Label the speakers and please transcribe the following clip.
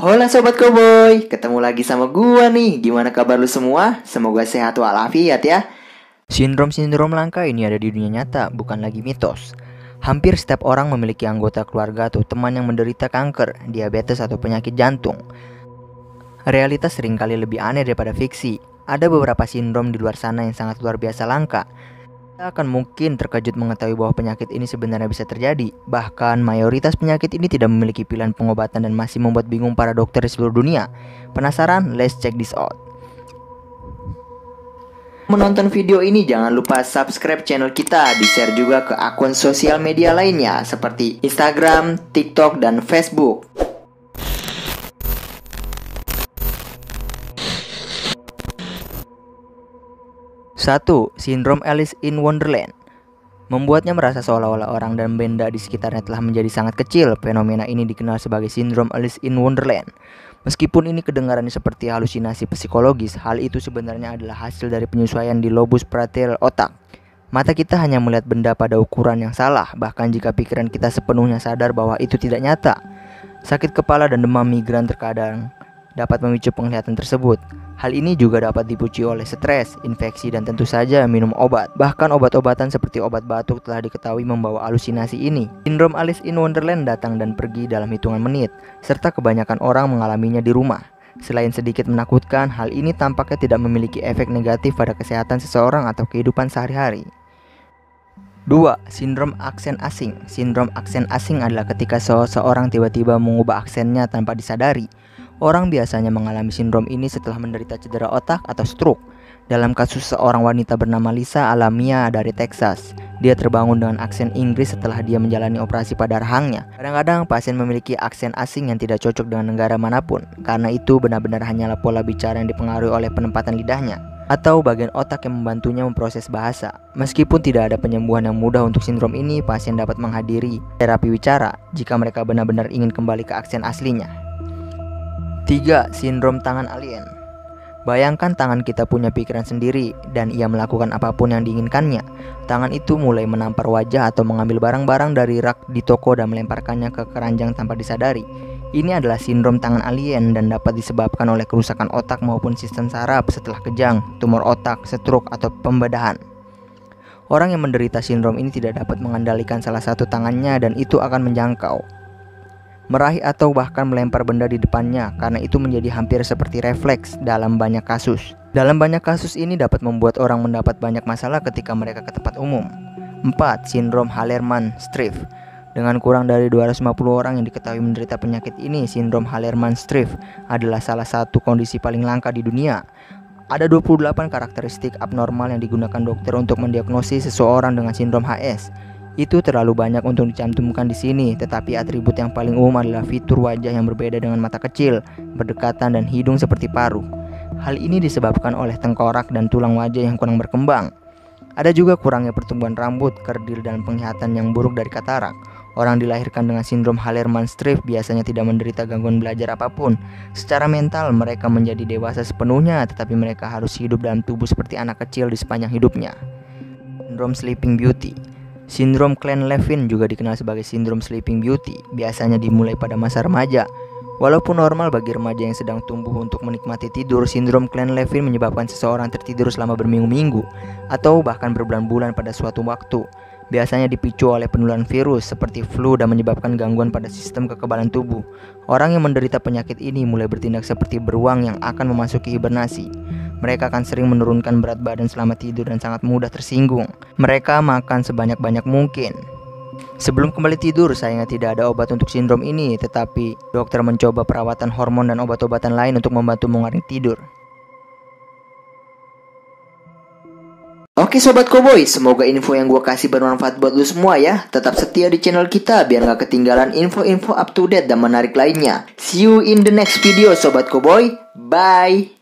Speaker 1: Hola Sobat Koboy, ketemu lagi sama gua nih. Gimana kabar lu semua? Semoga sehat walafiat ya.
Speaker 2: Sindrom-sindrom langka ini ada di dunia nyata, bukan lagi mitos. Hampir setiap orang memiliki anggota keluarga atau teman yang menderita kanker, diabetes atau penyakit jantung. Realitas seringkali lebih aneh daripada fiksi. Ada beberapa sindrom di luar sana yang sangat luar biasa langka. Kita akan mungkin terkejut mengetahui bahwa penyakit ini sebenarnya bisa terjadi. Bahkan mayoritas penyakit ini tidak memiliki pilihan pengobatan dan masih membuat bingung para dokter di seluruh dunia. Penasaran? Let's check this out.
Speaker 1: Menonton video ini jangan lupa subscribe channel kita, di-share juga ke akun sosial media lainnya seperti Instagram, TikTok, dan Facebook.
Speaker 2: Satu, Sindrom Alice in Wonderland. Membuatnya merasa seolah-olah orang dan benda di sekitarnya telah menjadi sangat kecil. Fenomena ini dikenal sebagai Sindrom Alice in Wonderland. Meskipun ini kedengarannya seperti halusinasi psikologis, hal itu sebenarnya adalah hasil dari penyesuaian di lobus parietal otak. Mata kita hanya melihat benda pada ukuran yang salah, bahkan jika pikiran kita sepenuhnya sadar bahwa itu tidak nyata. Sakit kepala dan demam migran terkadang dapat memicu penglihatan tersebut. Hal ini juga dapat dipicu oleh stres, infeksi, dan tentu saja minum obat. Bahkan obat-obatan seperti obat batuk telah diketahui membawa halusinasi ini. Sindrom Alice in Wonderland datang dan pergi dalam hitungan menit, serta kebanyakan orang mengalaminya di rumah. Selain sedikit menakutkan, hal ini tampaknya tidak memiliki efek negatif pada kesehatan seseorang atau kehidupan sehari-hari. 2. Sindrom aksen asing. Sindrom aksen asing adalah ketika seseorang tiba-tiba mengubah aksennya tanpa disadari. Orang biasanya mengalami sindrom ini setelah menderita cedera otak atau stroke. Dalam kasus seorang wanita bernama Lisa Alamia dari Texas, dia terbangun dengan aksen Inggris setelah dia menjalani operasi pada rahangnya. Kadang-kadang pasien memiliki aksen asing yang tidak cocok dengan negara manapun. Karena itu benar-benar hanyalah pola bicara yang dipengaruhi oleh penempatan lidahnya atau bagian otak yang membantunya memproses bahasa. Meskipun tidak ada penyembuhan yang mudah untuk sindrom ini, pasien dapat menghadiri terapi wicara jika mereka benar-benar ingin kembali ke aksen aslinya. 3. Sindrom tangan alien. Bayangkan tangan kita punya pikiran sendiri dan ia melakukan apapun yang diinginkannya. Tangan itu mulai menampar wajah atau mengambil barang-barang dari rak di toko dan melemparkannya ke keranjang tanpa disadari. Ini adalah sindrom tangan alien dan dapat disebabkan oleh kerusakan otak maupun sistem saraf setelah kejang, tumor otak, stroke, atau pembedahan. Orang yang menderita sindrom ini tidak dapat mengendalikan salah satu tangannya dan itu akan menjangkau, meraih atau bahkan melempar benda di depannya, karena itu menjadi hampir seperti refleks dalam banyak kasus. Dalam banyak kasus ini dapat membuat orang mendapat banyak masalah ketika mereka ke tempat umum. 4. Sindrom Hallermann-Streiff. Dengan kurang dari 250 orang yang diketahui menderita penyakit ini, sindrom Hallermann-Streiff adalah salah satu kondisi paling langka di dunia. Ada 28 karakteristik abnormal yang digunakan dokter untuk mendiagnosis seseorang dengan sindrom HS. Itu terlalu banyak untuk dicantumkan di sini, tetapi atribut yang paling umum adalah fitur wajah yang berbeda dengan mata kecil, berdekatan, dan hidung seperti paruh. Hal ini disebabkan oleh tengkorak dan tulang wajah yang kurang berkembang. Ada juga kurangnya pertumbuhan rambut, kerdil, dan penglihatan yang buruk dari katarak. Orang dilahirkan dengan sindrom Hallermann-Streiff biasanya tidak menderita gangguan belajar apapun. Secara mental mereka menjadi dewasa sepenuhnya, tetapi mereka harus hidup dalam tubuh seperti anak kecil di sepanjang hidupnya. Sindrom Sleeping Beauty. Sindrom Klein-Levin juga dikenal sebagai sindrom Sleeping Beauty, biasanya dimulai pada masa remaja. Walaupun normal bagi remaja yang sedang tumbuh untuk menikmati tidur, sindrom Klein-Levin menyebabkan seseorang tertidur selama berminggu-minggu atau bahkan berbulan-bulan pada suatu waktu. Biasanya dipicu oleh penularan virus seperti flu dan menyebabkan gangguan pada sistem kekebalan tubuh. Orang yang menderita penyakit ini mulai bertindak seperti beruang yang akan memasuki hibernasi. Mereka akan sering menurunkan berat badan selama tidur dan sangat mudah tersinggung. Mereka makan sebanyak-banyak mungkin. Sebelum kembali tidur, sayangnya tidak ada obat untuk sindrom ini, tetapi dokter mencoba perawatan hormon dan obat-obatan lain untuk membantu mengurangi tidur.
Speaker 1: Oke Sobat Koboy, semoga info yang gue kasih bermanfaat buat lu semua ya. Tetap setia di channel kita biar gak ketinggalan info-info up to date dan menarik lainnya. See you in the next video Sobat Koboy, bye.